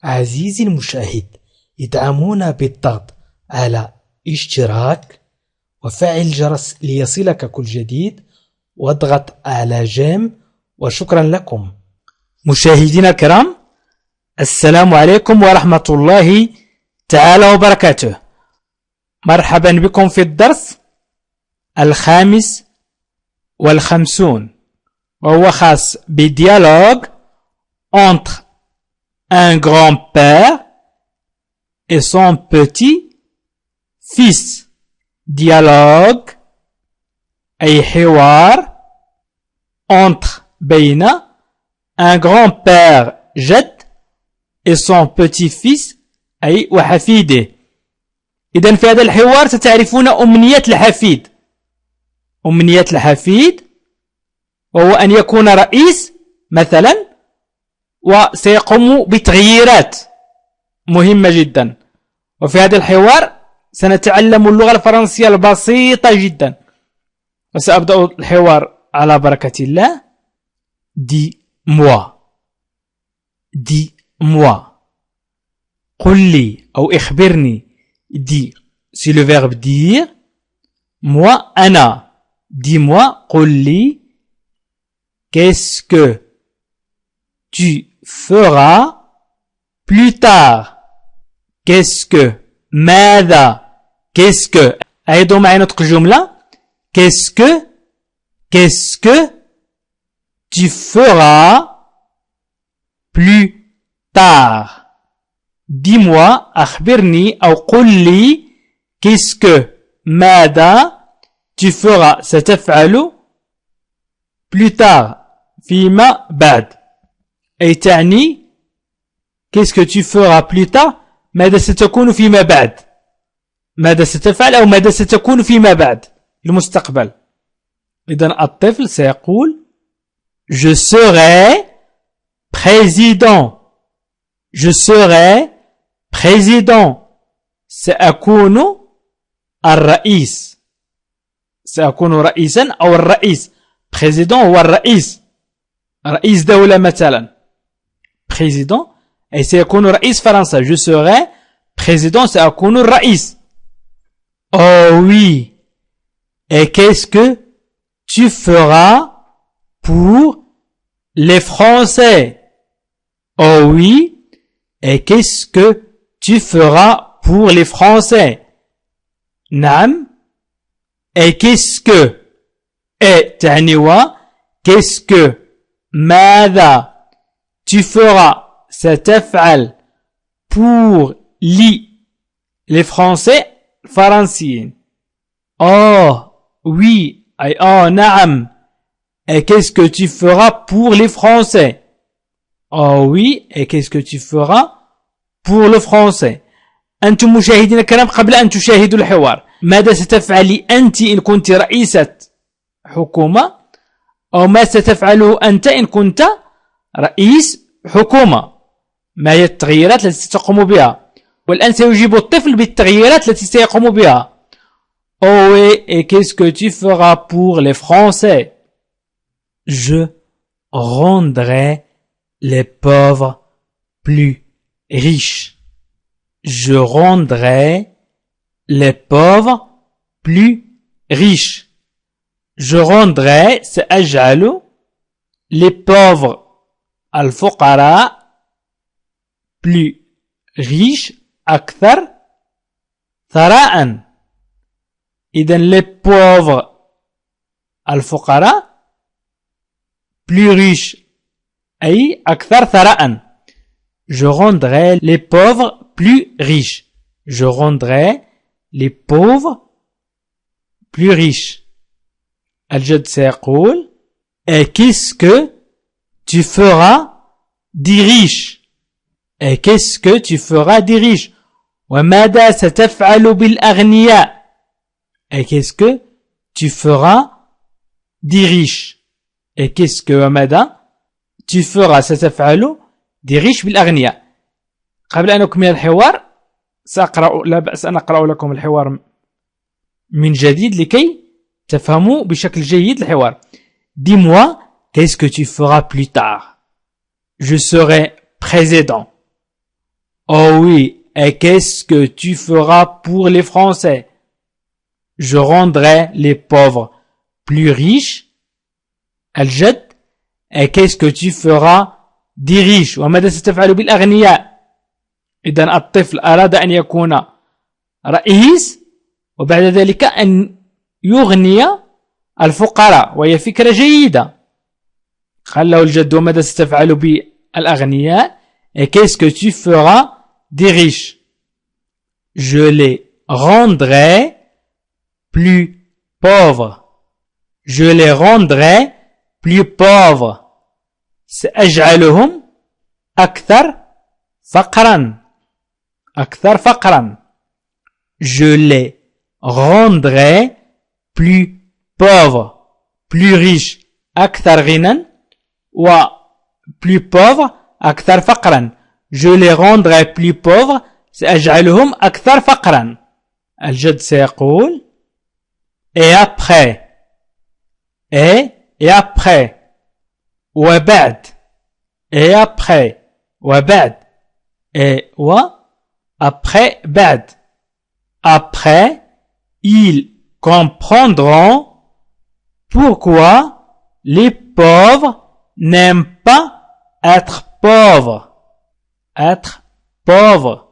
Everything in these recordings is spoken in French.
عزيزي المشاهد، ادعمونا بالضغط على اشتراك وفعل الجرس ليصلك كل جديد واضغط على جيم، وشكرا لكم. مشاهدينا الكرام، السلام عليكم ورحمة الله تعالى وبركاته. مرحبا بكم في الدرس 55 وهو خاص بديالوج entre un grand-père et son petit-fils. Dialogue أي حوار entre بين un grand-père جد et son petit-fils أي وحفيده. إذن في هذا الحوار ستعرفون أمنية الحفيد. أمنية الحفيد وهو أن يكون رئيس مثلا وسيقوم بتغييرات مهمة جدا. وفي هذا الحوار سنتعلم اللغة الفرنسية البسيطة جدا. وسأبدأ الحوار على بركة الله. dis-moi قل لي أو إخبرني. dis c'est le verbe dire. moi أنا. dis-moi قل لي. qu'est-ce que tu feras plus tard. qu'est-ce que ماذا. qu'est-ce que أعيدوا معي نطق الجملة. qu'est-ce que tu feras plus tard. dis-moi أخبرني أو قل لي. qu'est-ce que ماذا tu feras ستفعل plus tard فيما بعد. أي تعني qu'est-ce que tu feras plus tard ماذا ستكون فيما بعد. ماذا ستفعل أو ماذا ستكون فيما بعد المستقبل. إذن الطفل سيقول je serai président. je serai président. سأكون الرئيس. سأكون رئيسا أو الرئيس. président هو الرئيس. رئيس دولة مثلا. président أي سيكون رئيس فرنسا. je serai président سأكون الرئيس. oh oui. et qu'est-ce que tu feras pour les Français. oh oui. et qu'est-ce que tu feras pour les Français. نعم. et qu'est-ce que et تعني و qu'est-ce que ماذا tu feras ستفعل pour les Français فرنسيين. oh oui أي نعم. et qu'est-ce que tu feras pour les Français. oh oui. et qu'est-ce que tu feras pour le français. أنتم مشاهدين الكرام، قبل أن تشاهدوا الحوار، ماذا ستفعلي أنت إن كنت رئيسة حكومة، أو ما ستفعله أنت إن كنت رئيس حكومة؟ ما هي التغييرات التي ستقوم بها؟ والآن سيجيب الطفل بالتغييرات التي سيقوم بها. oh oui. et qu'est-ce que tu feras pour les Français. je rendrai les pauvres plus riches. je rendrai les pauvres plus riches. je rendrai سأجعل les pauvres الفقراء plus riches أكثر ثراء. إذن les pauvres الفقراء plus riches أي أكثر ثراء. je rendrai les pauvres plus riches. je rendrai les pauvres plus riches. الجد سيقول et qu'est-ce que tu feras des riches. et qu'est-ce que tu feras des riches. وماذا ستفعل بالأغنياء. et qu'est-ce que tu feras des riches. et qu'est-ce que وماذا tu feras ستفعل des riches بالأغنياء. قبل أن أكمل الحوار لا بأس أن أقرأ لكم الحوار من جديد لكي تفهموا بشكل جيد الحوار. dis-moi qu'est-ce que tu feras plus tard. je serai président. Oh oui, et qu'est-ce que tu feras pour les Français? Je rendrai les pauvres plus riches. الجد. Et qu'est-ce que tu feras des riches? وماذا ستفعل بالأغنياء؟ إذن الطفل أراد أن يكون رئيس وبعد ذلك أن يغني الفقراء، وهي فكرة جيدة. قال له الجد وماذا ستفعل بالأغنياء؟ Et qu'est-ce que tu feras des riches? Je les rendrai plus pauvres. Je les rendrai plus pauvres. سأجعلهم أكثر فقرا. أكثر فقرا. Je les rendrai plus pauvres, plus riches, أكثر غنى, و plus pauvres, أكثر فقرا. Je les rendrai plus pauvres, سأجعلهم أكثر فقرا. الجد سيقول et après, et après, وبعد, et après, وبعد, et après, بعد. Après, ils comprendront pourquoi les pauvres n'aiment pas être pauvres. Être pauvres.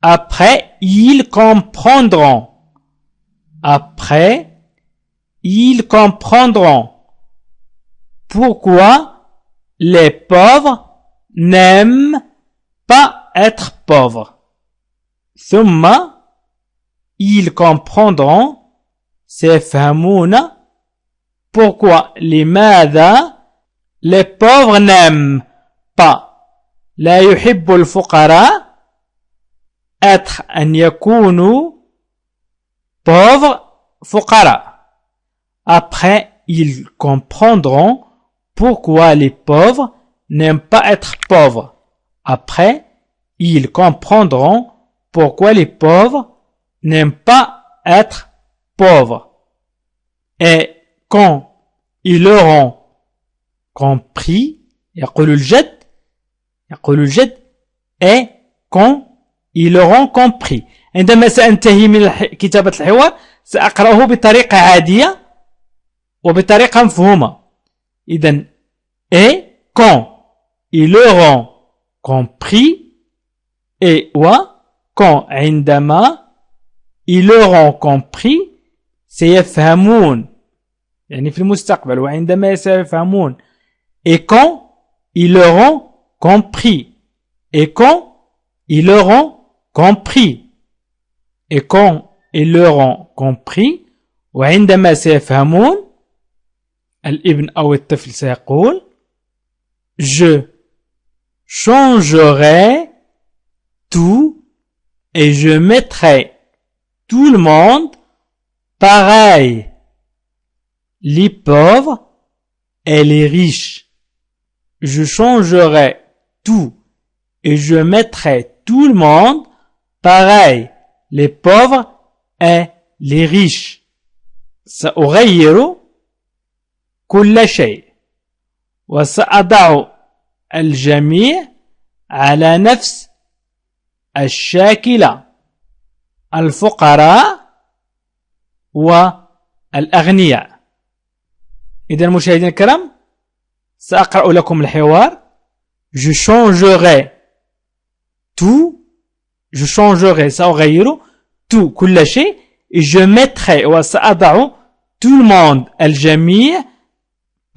Après, ils comprendront. Après, ils comprendront pourquoi les pauvres n'aiment pas être pauvres. ثم ils comprendront سيفهمون pourquoi لماذا les pauvres n'aiment pas لا يحب الفقراء être أن يكونوا pauvres فقراء. Après ils comprendront pourquoi les pauvres n'aiment pas être pauvres. Après ils comprendront pourquoi les pauvres n'aiment pas être pauvres. Et quand ils auront compris, يقول الجد, et quand ils auront compris. عندما سأنتهي من كتابة الحوار سأقرأه بطريقة عادية وبطريقة مفهومة. إذن et quand ils auront compris, et quand عندما ils auront compris سيفهمون يعني في المستقبل وعندما سيفهمون. Et quand ils auront compris, et quand ils auront compris, et quand ils auront compris وعندما سيفهمون الابن أو الطفل سيقول je changerai tout et je mettrai tout le monde pareil, les pauvres et les riches. Je changerai tout et je mettrai tout le monde pareil, les pauvres et les riches. سأغير كل شيء وسأضع الجميع على نفس الشاكلة الفقراء والأغنياء. إذا مشاهدينا الكرام سأقرأ لكم الحوار. Je changerai tout, je changerai سأغير tout كل شيء et je mettrai وسأضع tout le monde الجميع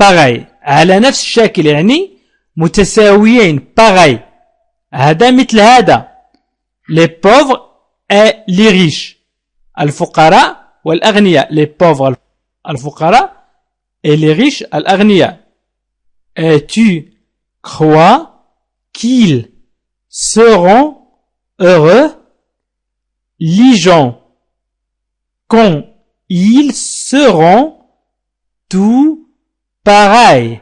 pareil على نفس الشكل يعني متساويين pareil. هذا مثل هذا les pauvres et les riches الفقراء والأغنياء les pauvres الفقراء et les riches الأغنياء. Et tu crois qu'ils seront heureux les gens quand ils seront tous pareils.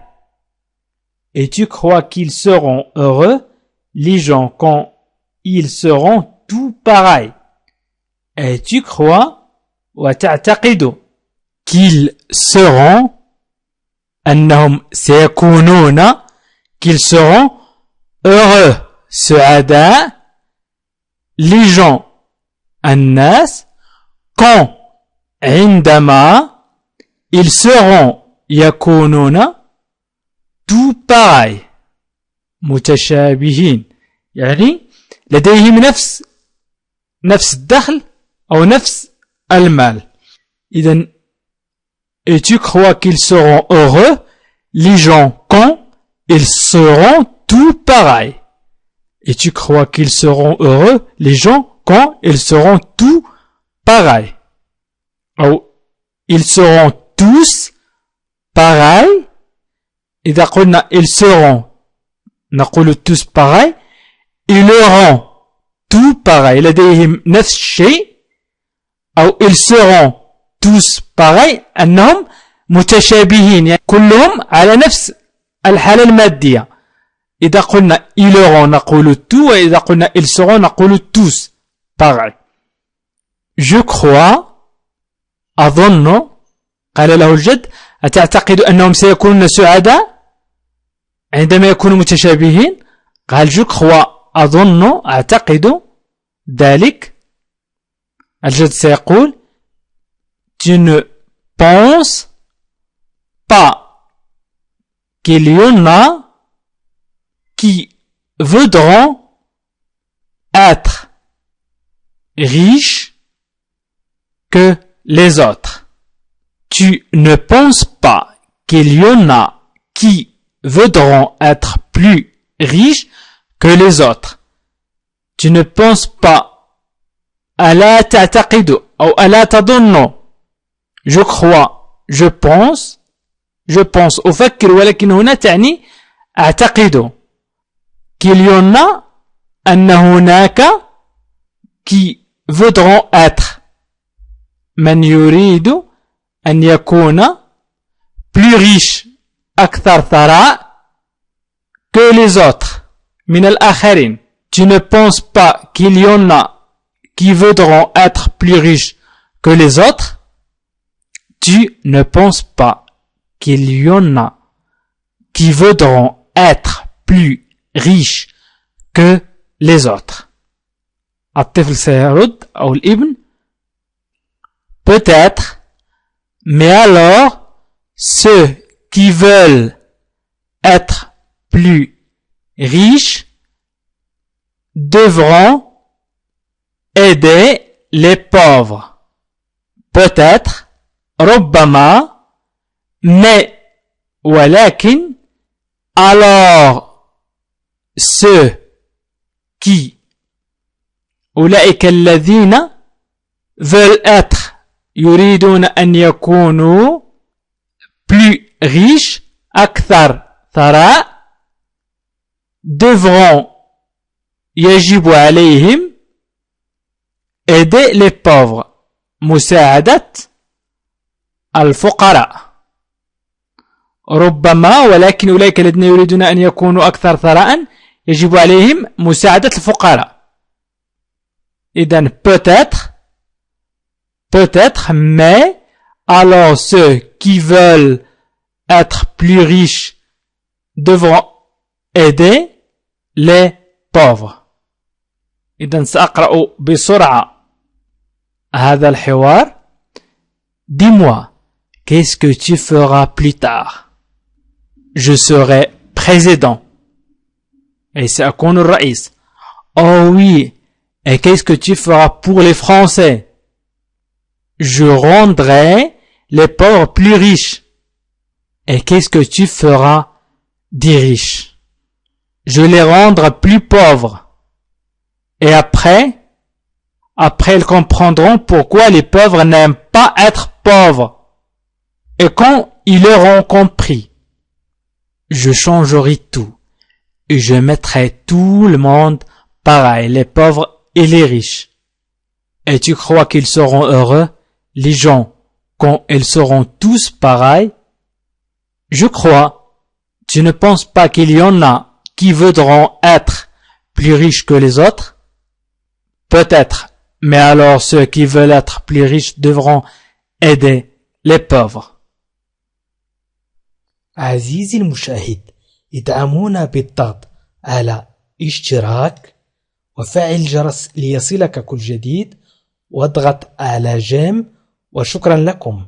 Et tu crois qu'ils seront heureux les gens quand ils seront tous pareils. Et tu crois وتعتقد qu'ils seront أنهم سيكونون qu'ils seront heureux سعداء les gens الناس quand عندما ils seront يكونون tout pareil متشابهين يعني لديهم نفس الدخل أو نفس المال. إذن et tu crois qu'ils seront heureux les gens quand ils seront tout pareils. Et tu crois qu'ils seront heureux les gens quand ils seront tout pareils. Ou ils seront tous pareils. إذا قلنا ils seront نقول tous pareils. Ils auront tout pareil. لديهم نفس الشيء. أو ils seront tous pareils. أنهم متشابهين يعني كلهم على نفس الحالة المادية. إذا قلنا ils auront نقول tout. وإذا قلنا ils seront نقول tous pareil. Je crois أظن قال له الجد أتعتقد أنهم سيكونون سعداء عندما يكونوا متشابهين؟ قال je crois أظن أعتقد ذلك. الجد سيقول tu ne penses pas qu'il y en a qui voudront être riches que les autres. Tu ne penses pas qu'il y en a qui voudront être plus riches que les autres. Tu ne penses pas ألا تعتقد أو ألا تظن. Je crois, je pense أفكر ولكن هنا تعني أعتقد qu'il y en a أن هناك qui voudront être من يريد أن يكون plus riche أكثر ثراء que les autres من الآخرين. Tu ne penses pas qu'il y en a qui voudront être plus riches que les autres? Tu ne penses pas qu'il y en a qui voudront être plus riches que les autres. الطفل سيرد أو الابن peut-être, mais alors ceux qui veulent être plus riches devront aider les pauvres. Peut-être, ربما, mais ولكن alors ceux qui أولئك الذين veulent être يريدون أن يكونوا plus riches أكثر ثراء devront يجب عليهم aider les pauvres مساعدة الفقراء. ربما ولكن أولئك الذين يريدون أن يكونوا أكثر ثراء يجب عليهم مساعدة الفقراء. إذن peut-être, mais alors ceux qui veulent être plus riches devront aider les pauvres. إذن سأقرأ بسرعة هذا الحوار. Dis-moi, qu'est-ce que tu feras plus tard? Je serai président. Et سأكون الرئيس. Oh oui, et qu'est-ce que tu feras pour les Français? Je rendrai les pauvres plus riches. Et qu'est-ce que tu feras des riches? Je les rendrai plus pauvres. Et après ils comprendront pourquoi les pauvres n'aiment pas être pauvres. Et quand ils auront compris, je changerai tout. Et je mettrai tout le monde pareil, les pauvres et les riches. Et tu crois qu'ils seront heureux, les gens, quand ils seront tous pareils? Je crois. Tu ne penses pas qu'il y en a qui voudront être plus riches que les autres? Peut-être, mais alors ceux qui veulent être plus riches devront aider les pauvres. عزيزي المشاهد، ادعمونا بالضغط على اشتراك وفعل الجرس ليصلك كل جديد، واضغط على جيم، وشكرا لكم.